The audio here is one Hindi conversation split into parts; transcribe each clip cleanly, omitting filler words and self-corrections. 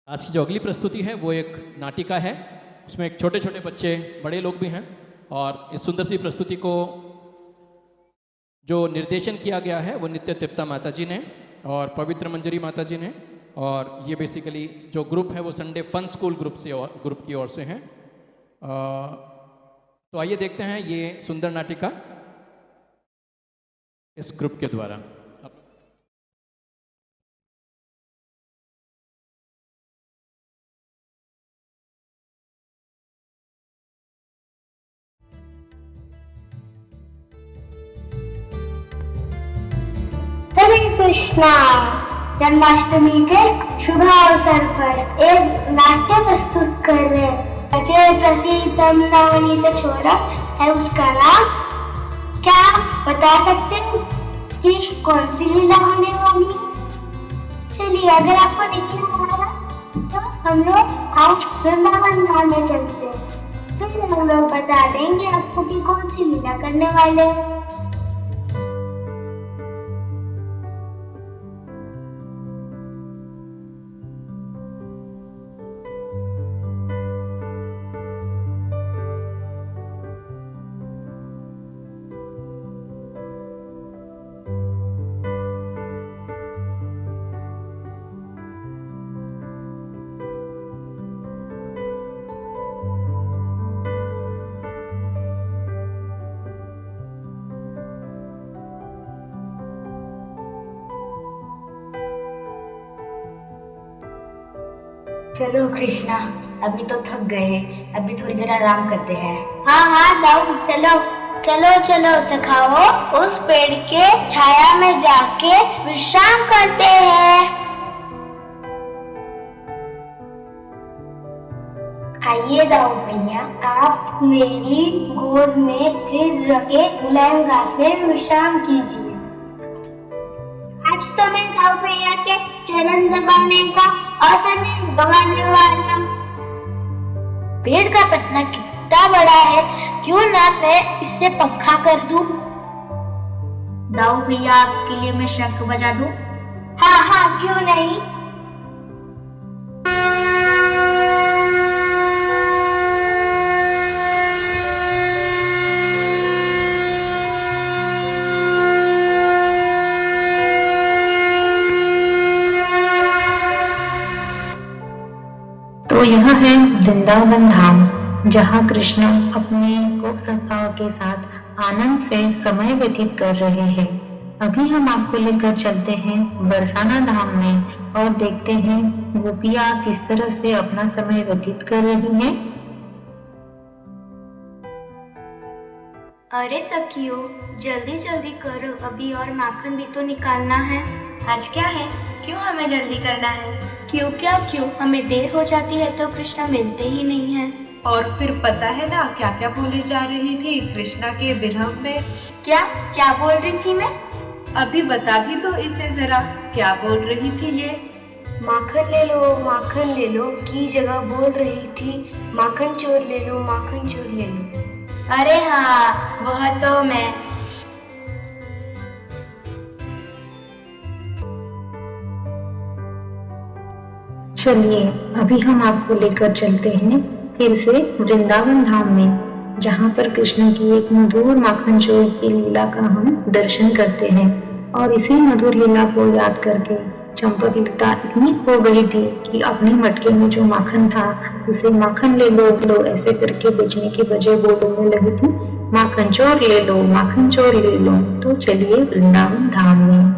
आज की जो अगली प्रस्तुति है वो एक नाटिका है। उसमें एक छोटे छोटे बच्चे, बड़े लोग भी हैं, और इस सुंदर सी प्रस्तुति को जो निर्देशन किया गया है वो नित्य तृप्ता माता जी ने और पवित्र मंजरी माता जी ने। और ये बेसिकली जो ग्रुप है वो संडे फन स्कूल ग्रुप की ओर से हैं। तो आइए देखते हैं ये सुंदर नाटिका इस ग्रुप के द्वारा। हरे कृष्णा। जन्माष्टमी के शुभ अवसर पर एक नाट्य प्रस्तुत कर रहे अजय प्रसिद्धम नवनीत छोरा है उसका नाम। क्या बता सकते हैं कि कौन सी लीला होने वाली है? चलिए, अगर आपको नहीं आ रहा तो हम लोग आज वृंदावन धाम में चलते हैं, फिर हम लोग बता देंगे आपको कि कौन सी लीला करने वाले हैं। चलो कृष्णा, अभी तो थक गए हैं, अभी थोड़ी देर आराम करते हैं। हाँ दाऊ, चलो चलो चलो सखाओ, उस पेड़ के छाया में जाके विश्राम करते हैं। आइए दाऊ भैया, आप मेरी गोद में सिर रखे मुलायम घास में विश्राम कीजिए। आज तो मैं दाऊ भैया के चरण दबाने का अवसर नहीं गंवाने वाला। पेड़ का पत्ता कितना बड़ा है, क्यों ना मैं इससे पंखा कर दूं? दाऊ भैया, आपके लिए मैं शंख बजा दूं? हाँ, क्यों नहीं। तो यह है वृंदावन धाम, जहाँ कृष्ण अपने गोप सखाओं के साथ आनंद से समय व्यतीत कर रहे हैं। अभी हम आपको लेकर चलते हैं बरसाना धाम में और देखते हैं गोपियाँ किस तरह से अपना समय व्यतीत कर रही हैं। अरे सखियों, जल्दी जल्दी करो, अभी और माखन भी तो निकालना है। आज क्या है? क्यों हमें जल्दी करना है? क्यों हमें देर हो जाती है तो कृष्णा मिलते ही नहीं हैं। और फिर पता है ना क्या क्या बोली जा रही थी कृष्णा के विरह में? क्या बोल रही थी मैं? अभी बता भी तो इसे जरा, क्या बोल रही थी ये? माखन ले लो की जगह बोल रही थी माखन चोर ले लो। अरे हाँ, वह तो मैं। चलिए, अभी हम आपको लेकर चलते हैं फिर से वृंदावन धाम में, जहाँ पर कृष्ण की एक मधुर माखन चोर की लीला का हम दर्शन करते हैं। और इसी मधुर लीला को याद करके चंपकलता इतनी खो गई थी कि अपने मटके में जो माखन था उसे माखन ले लो ऐसे करके बेचने के बजाय बोलने लगी थी, माखन चोर ले लो। तो चलिए वृंदावन धाम में।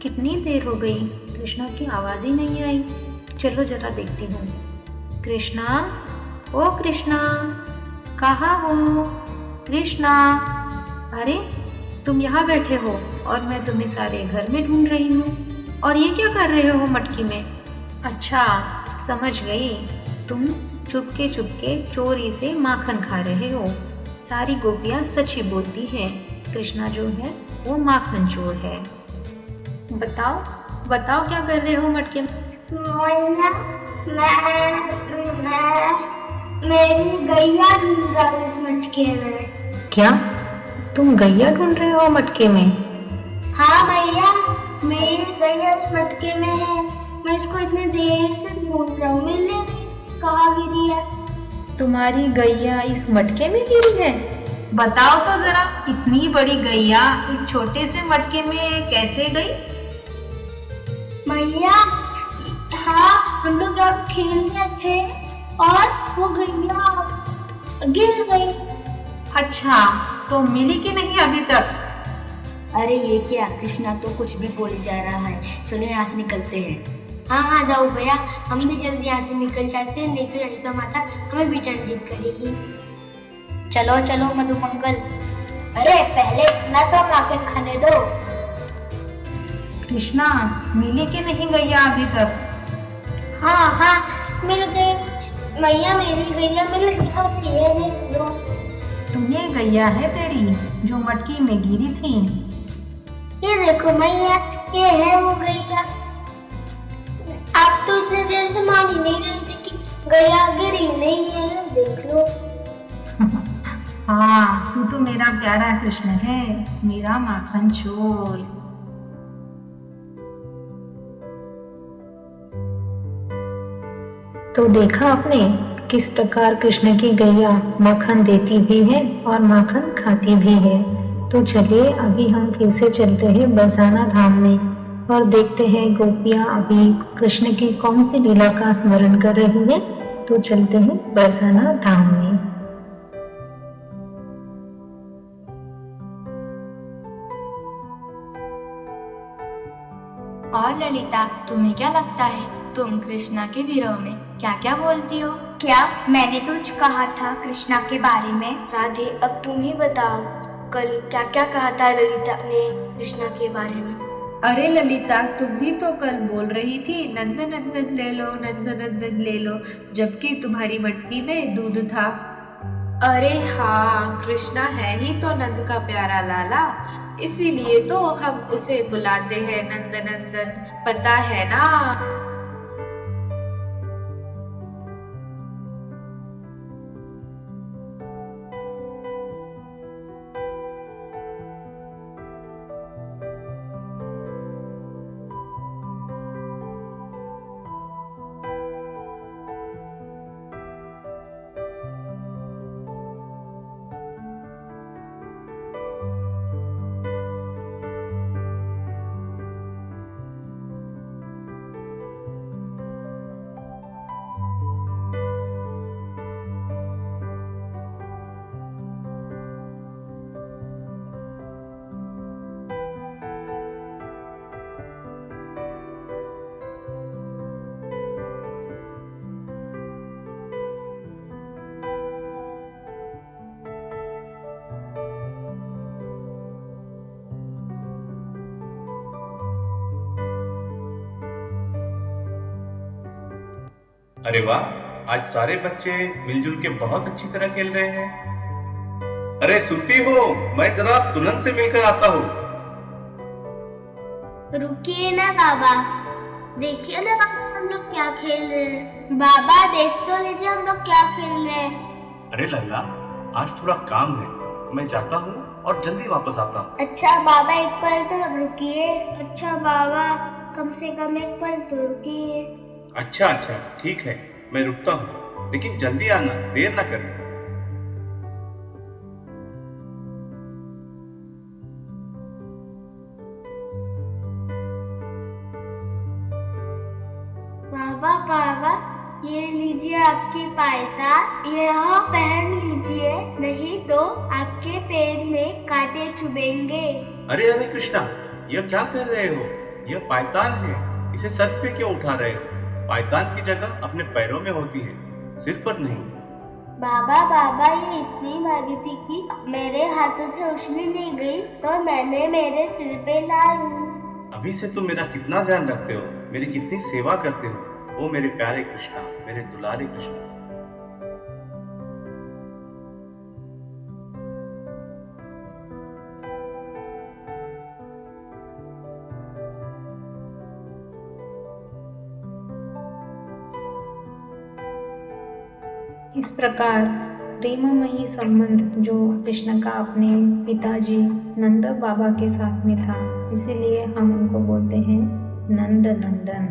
कितनी देर हो गई, कृष्णा की आवाज ही नहीं आई। चलो जरा देखती हूँ। कृष्णा, ओ कृष्णा, कहाँ हो कृष्णा? अरे तुम यहाँ बैठे हो और मैं तुम्हें सारे घर में ढूंढ रही हूँ। और ये क्या कर रहे हो मटकी में? अच्छा, समझ गई, तुम चुपके चोरी से माखन खा रहे हो। सारी गोपियाँ सच ही बोलती है, कृष्णा जो है वो माखन चोर है। बताओ बताओ क्या कर रहे हो मटके में? मैया मेरी गैया ढूंढ रहा हूँ इस मटके में। क्या तुम गैया ढूंढ रहे हो मटके में? हाँ भैया, मेरी गैया इस मटके में है। मैं इसको इतनी देर से ढूंढ रहा हूँ, मिल नहीं, कहाँ गिरी है? तुम्हारी गैया इस मटके में गिरी है? बताओ तो जरा, इतनी बड़ी गैया एक छोटे से मटके में कैसे गई? भैया हाँ, हम लोग अब खेल रहे थे और वो गैया गिर गई। अच्छा, तो मिली कि नहीं अभी तक? अरे ये क्या, कृष्णा तो कुछ भी बोले जा रहा है। चलो यहाँ से निकलते हैं। हाँ दाऊ भैया, हम भी जल्दी यहाँ से निकल जाते हैं, नहीं तो यशोदा माता हमें भी दंडित करेगी। चलो चलो मधुमंगल। अरे पहले इतना तो माखन खाने दो। कृष्णा, मिली कि नहीं गैया अभी तक? हाँ मिल गई मैया, मेरी गैया मिल गई। ये लो। तुम्हें गैया है तेरी जो मटकी में गिरी थी? ये देखो मैया, ये है वो गैया। आप तो इतने देर से मान ही नहीं रही थी कि गैया गिरी नहीं है, देख लो। हाँ, तू तो मेरा प्यारा कृष्ण है, मेरा माखन चोर। तो देखा आपने किस प्रकार कृष्ण की गैया माखन देती भी है और माखन खाती भी है। तो चलिए अभी हम फिर से चलते हैं बरसाना धाम में और देखते हैं गोपियां अभी कृष्ण की कौन सी लीला का स्मरण कर रही हैं। तो चलते हैं बरसाना धाम में। और ललिता, तुम्हें क्या लगता है, तुम कृष्णा के विरह में क्या क्या बोलती हो? क्या मैंने कुछ कहा था कृष्णा के बारे में? राधे, अब तुम ही बताओ, कल क्या क्या कहा था ललिता ने कृष्णा के बारे में? अरे ललिता, तुम भी तो कल बोल रही थी नंद नंदन ले लो, नंद नंदन ले लो, जबकि तुम्हारी मटकी में दूध था। अरे हाँ, कृष्णा है ही तो नंद का प्यारा लाला, इसीलिए तो हम उसे बुलाते हैं नंद नंदन, पता है ना? अरे वाह, आज सारे बच्चे मिलजुल के बहुत अच्छी तरह खेल रहे हैं। अरे सुनती हो, मैं जरा सुनन से मिलकर आता हूँ। रुकिए ना बाबा, देखिए ना बाबा हम लोग क्या खेल रहे हैं। बाबा देख तो लीजिए हम लोग क्या खेल रहे हैं। अरे लल्ला, आज थोड़ा काम है, मैं जाता हूँ और जल्दी वापस आता हूँ। अच्छा बाबा, एक पल तो रुकिए। अच्छा बाबा, कम से कम एक पल तो रुकिए। अच्छा ठीक है, मैं रुकता हूँ, लेकिन जल्दी आना, देर ना करना। बाबा, ये लीजिए आपकी पायदान, यह पहन लीजिए, नहीं तो आपके पैर में कांटे चुभेंगे। अरे कृष्णा, यह क्या कर रहे हो? यह पायतान है, इसे सर पे क्यों उठा रहे हो? पायतान की जगह अपने पैरों में होती है, सिर पर नहीं। बाबा, ये इतनी भारी थी कि मेरे हाथों से उछली नहीं गई, तो मैंने मेरे सिर पे लाई। अभी से तुम मेरा कितना ध्यान रखते हो, मेरी कितनी सेवा करते हो, ओ मेरे प्यारे कृष्णा, मेरे दुलारे कृष्णा। इस प्रकार प्रेममयी संबंध जो कृष्ण का अपने पिताजी नंद बाबा के साथ में था, इसीलिए हम उनको बोलते हैं नंद नंदन।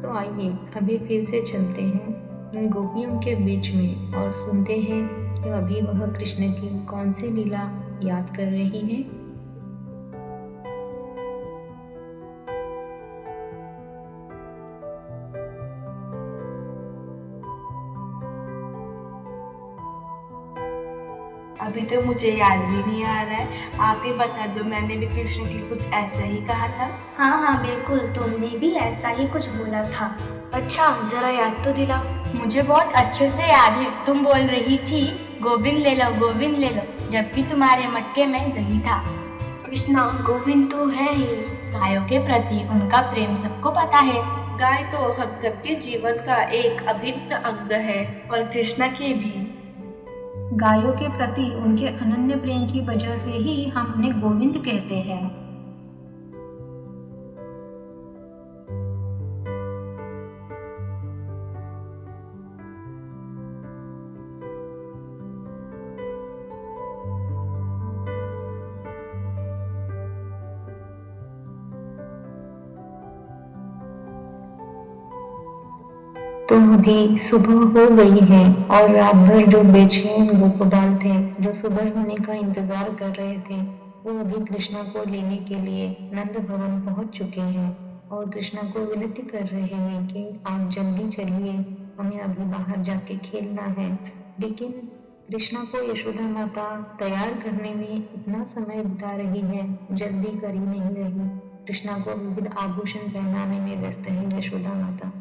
तो आइए अभी फिर से चलते हैं इन गोपियों के बीच में और सुनते हैं कि अभी वह कृष्ण की कौन सी लीला याद कर रही हैं। अभी तो मुझे याद भी नहीं आ रहा है, आप ही बता दो। मैंने भी कृष्ण के कुछ ऐसा ही कहा था। हाँ बिल्कुल, तुमने भी ऐसा ही कुछ बोला था। अच्छा, जरा याद तो दिलाओ। मुझे बहुत अच्छे से याद है, तुम बोल रही थी गोविंद ले लो गोविंद ले लो, जबकि तुम्हारे मटके में दही था। कृष्णा, गोविंद तो है ही। गायों के प्रति उनका प्रेम सबको पता है। गाय तो हम सबके जीवन का एक अभिन्न अंग है। और कृष्ण के भी। गायों के प्रति उनके अनन्य प्रेम की वजह से ही हम उन्हें गोविंद कहते हैं। तो अभी सुबह हो गई है और रात भर जो बेचैन गोकुलाल थे, जो सुबह होने का इंतजार कर रहे थे, वो अभी कृष्णा को लेने के लिए नंद भवन पहुंच चुके हैं और कृष्णा को विनती कर रहे हैं कि आप जल्दी चलिए, हमें अभी बाहर जाके खेलना है। लेकिन कृष्णा को यशोदा माता तैयार करने में इतना समय बिता रही है, जल्दी कर ही नहीं रही। कृष्णा को विविध आभूषण पहनाने में व्यस्त है यशोदा माता।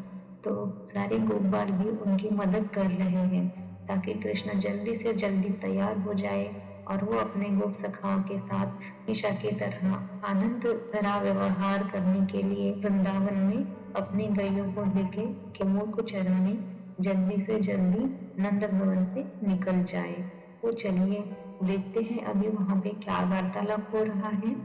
तो सारे गोप बाल भी उनकी मदद कर रहे हैं ताकि कृष्ण जल्दी से जल्दी तैयार हो जाए और वो अपने गोप सखाओं के साथ हमेशा की तरह आनंद भरा व्यवहार करने के लिए वृंदावन में अपने गैयों को लेके केमूर को चराने जल्दी से जल्दी नंद भवन से निकल जाए। तो चलिए देखते हैं अभी वहां पे क्या वार्तालाप हो रहा है।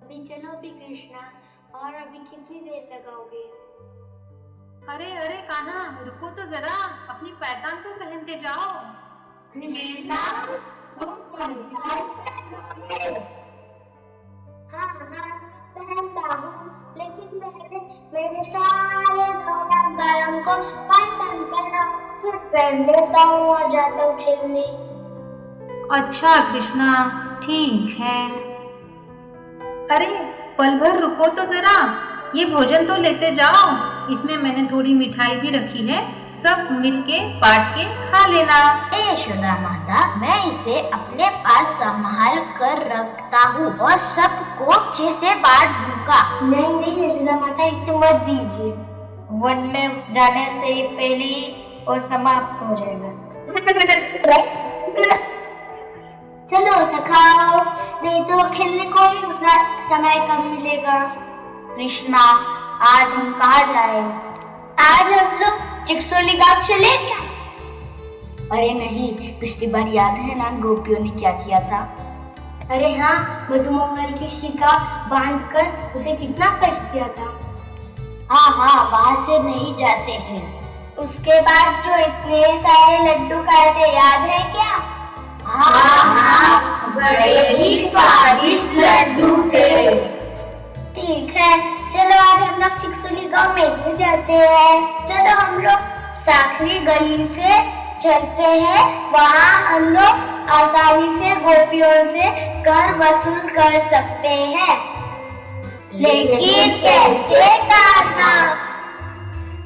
अभी चलो भी कृष्णा, और अभी कितनी देर लगाओगे? अरे अरे कान्हा, रुको तो जरा, अपनी पैतान तो पहनते जाओ। कृष्णा, हाँ पहनता हूँ, लेकिन पहले मेरे सारे गायों को पैतान पहना, फिर पहन लेता हूँ और जाता हूँ खेलने। अच्छा कृष्णा, ठीक है। अरे पल भर रुको तो जरा, ये भोजन तो लेते जाओ, इसमें मैंने थोड़ी मिठाई भी रखी है, सब मिलके बांट के खा लेना। यशोदा माता, मैं इसे अपने पास संभाल कर रखता हूँ और सबको अच्छे से बांट दूंगा। नहीं नहीं यशोदा माता, इसे मत दीजिए, वन में जाने से पहले ही वो समाप्त हो जाएगा। चलो सखाओ, नहीं तो खेलने को भी उतना समय कम मिलेगा। कृष्णा, आज हम कहाँ जाए? आज हम लोग चिकसोली गांव चले क्या? अरे नहीं, पिछली बार याद है ना गोपियों ने क्या किया था? अरे हाँ, मधुमंगल की शिका बांधकर उसे कितना कष्ट दिया था। हाँ, वहाँ से नहीं जाते हैं। उसके बाद जो इतने सारे लड्डू खाए थे, याद है क्या? हाँ, बड़े ही स्वादिष्ट लड्डू थे। ठीक है, चलो आज हम लोग चिकसोली गांव में जाते हैं। चलो हम लोग साखरी गली से चलते हैं, वहाँ हम लोग आसानी से गोपियों से कर वसूल कर सकते हैं। लेकिन कैसे करना?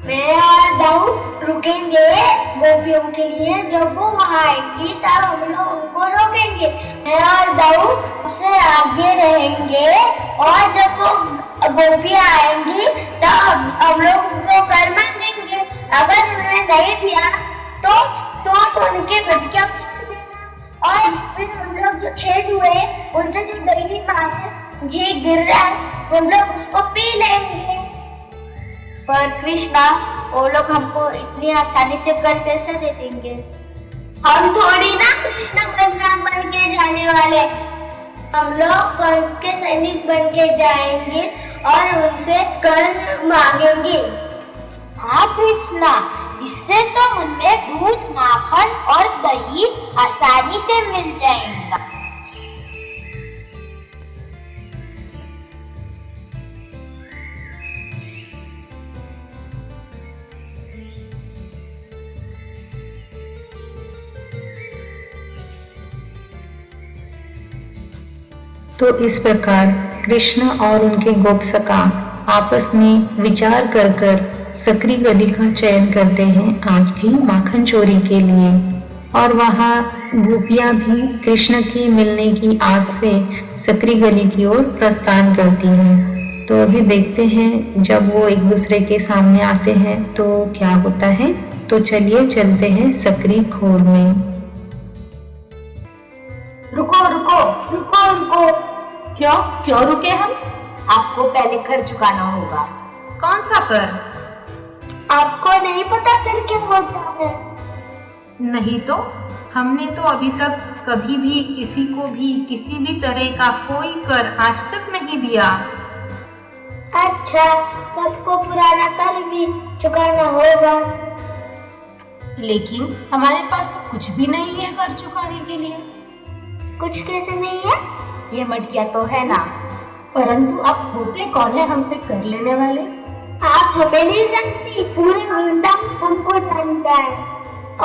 मैं और दाऊ रुकेंगे गोपियों के लिए, जब वो वहाँ आएंगी तब हम लोग उनको रोकेंगे। मैं और दाऊ सबसे आगे रहेंगे और जब वो गोपियाँ आएंगी तब हम लोग उनको कर मांगेंगे। अगर उन्होंने नहीं दिया तो हम उनके प्रतिज्ञा कर देना और फिर हम लोग जो छेद हुए उनसे जो दही मारे घी गिर रहा है, हम लोग उसको पी लेंगे। पर कृष्णा, वो लोग हमको इतनी आसानी से कर कैसे दे देंगे? हम थोड़ी ना कृष्ण बलराम बन के जाने वाले, हम लोग कंस के सैनिक बन के जाएंगे और उनसे कर मांगेंगे। हाँ कृष्णा, इससे तो हमें दूध, माखन और दही आसानी से मिल जाएगा। तो इस प्रकार कृष्ण और उनके गोपसखा आपस में विचार कर सकरी गली का चयन करते हैं आज भी माखन चोरी के लिए। और वहाँ गोपियाँ भी कृष्ण की मिलने की आस से सकरी गली की ओर प्रस्थान करती हैं। तो अभी देखते हैं जब वो एक दूसरे के सामने आते हैं तो क्या होता है। तो चलिए चलते हैं सकरी खोर में। रुको रुको रुको रुको। क्यों रुके हम? आपको पहले कर चुकाना होगा। कौन सा कर? आपको नहीं पता कर क्या होता है? नहीं तो, हमने तो अभी तक कभी भी किसी को भी किसी भी तरह का कोई कर आज तक नहीं दिया। अच्छा, तो आपको पुराना कर भी चुकाना होगा। लेकिन हमारे पास तो कुछ भी नहीं है कर चुकाने के लिए। कुछ कैसे नहीं है? ये मटकिया तो है ना, परंतु आप होते कौन है हमसे कर लेने वाले? आप हमें नहीं जानती, पूरे वृंदावन हमको जानता है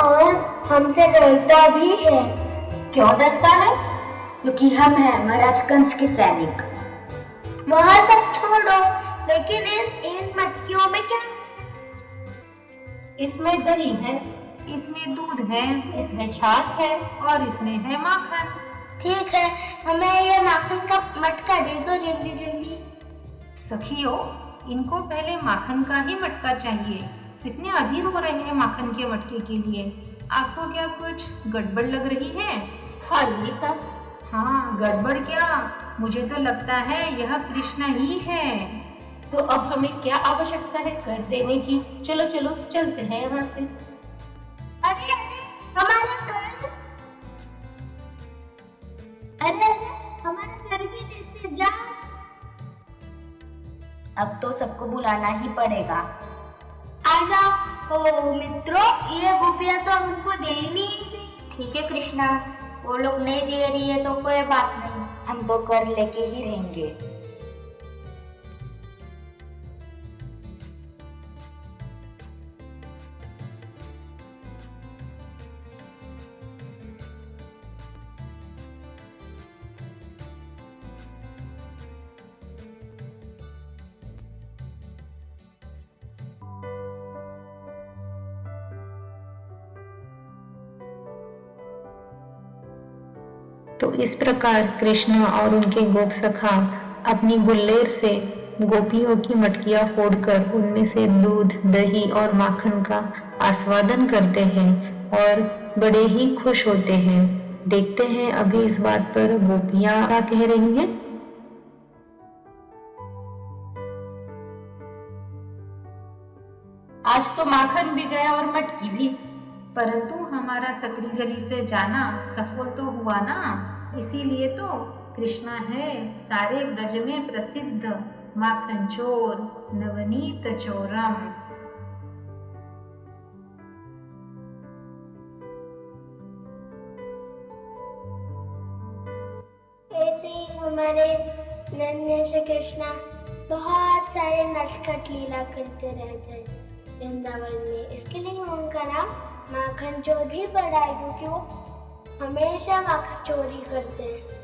और हमसे डरता भी है। क्यों डरता है? क्योंकि हम हैं महाराज कंस के सैनिक। वह सब छोड़ो, लेकिन इन मटकियों में क्या? इसमें दही है, इसमें दूध है, इसमें छाछ है और इसमें है माखन। ठीक है, हमें ये माखन का मटका दे दो जल्दी जल्दी। सखियों, इनको पहले माखन का ही मटका चाहिए। कितने अधीर हो रहे हैं माखन के मटके के लिए। आपको क्या कुछ गड़बड़ लग रही है? हाँ नीता। हाँ, गड़बड़ क्या, मुझे तो लगता है यह कृष्ण ही है। तो अब हमें क्या आवश्यकता है कर देने की? चलो चलो चलते हैं यहाँ से। अरे हमारा कर, अरे हमारा कर भी देते जा। अब तो सबको बुलाना ही पड़ेगा। आ जाओ ओ मित्रों, ये गोपियां तो हमको दे ही नहीं रही। ठीक है कृष्णा, वो लोग नहीं दे रही है तो कोई बात नहीं, हम तो कर लेके ही रहेंगे। तो इस प्रकार कृष्ण और उनके गोपसखा अपनी गुल्लेर से गोपियों की मटकियां फोड़कर उनमें से दूध, दही और माखन का आस्वादन करते हैं और बड़े ही खुश होते हैं। देखते हैं अभी इस बात पर गोपियां क्या कह रही हैं। आज तो माखन भी गया और मटकी भी, परंतु हमारा सकरी गली से जाना सफल तो हुआ ना। इसीलिए तो कृष्णा है सारे ब्रज में प्रसिद्ध माखन चोर, नवनीत चोरम। ऐसे ही हमारे नन्हे से कृष्णा बहुत सारे नटखट लीला करते रहते हैं वृंदावन में। इसके लिए उनका नाम माखन चोर भी पड़ा है, क्योंकि वो हमेशा माखन चोरी करते हैं।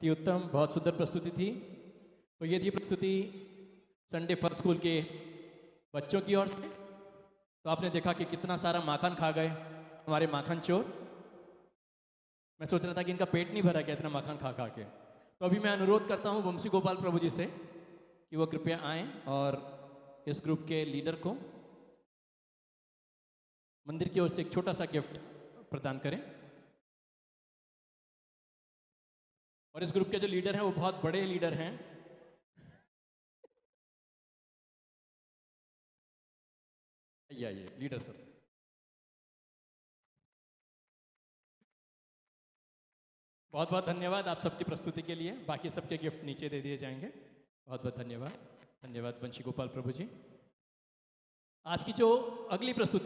अति उत्तम, बहुत सुंदर प्रस्तुति थी। तो ये थी प्रस्तुति संडे फन स्कूल के बच्चों की ओर से। तो आपने देखा कि कितना सारा माखन खा गए हमारे माखन चोर। मैं सोच रहा था कि इनका पेट नहीं भरा क्या इतना माखन खा खा के। तो अभी मैं अनुरोध करता हूँ वंशी गोपाल प्रभु जी से कि वो कृपया आएँ और इस ग्रुप के लीडर को मंदिर की ओर से एक छोटा सा गिफ्ट प्रदान करें। और इस ग्रुप के जो लीडर हैं वो बहुत बड़े लीडर हैं। ये लीडर सर। बहुत बहुत धन्यवाद आप सबकी प्रस्तुति के लिए। बाकी सबके गिफ्ट नीचे दे दिए जाएंगे। बहुत बहुत धन्यवाद। धन्यवाद वंशी गोपाल प्रभु जी। आज की जो अगली प्रस्तुति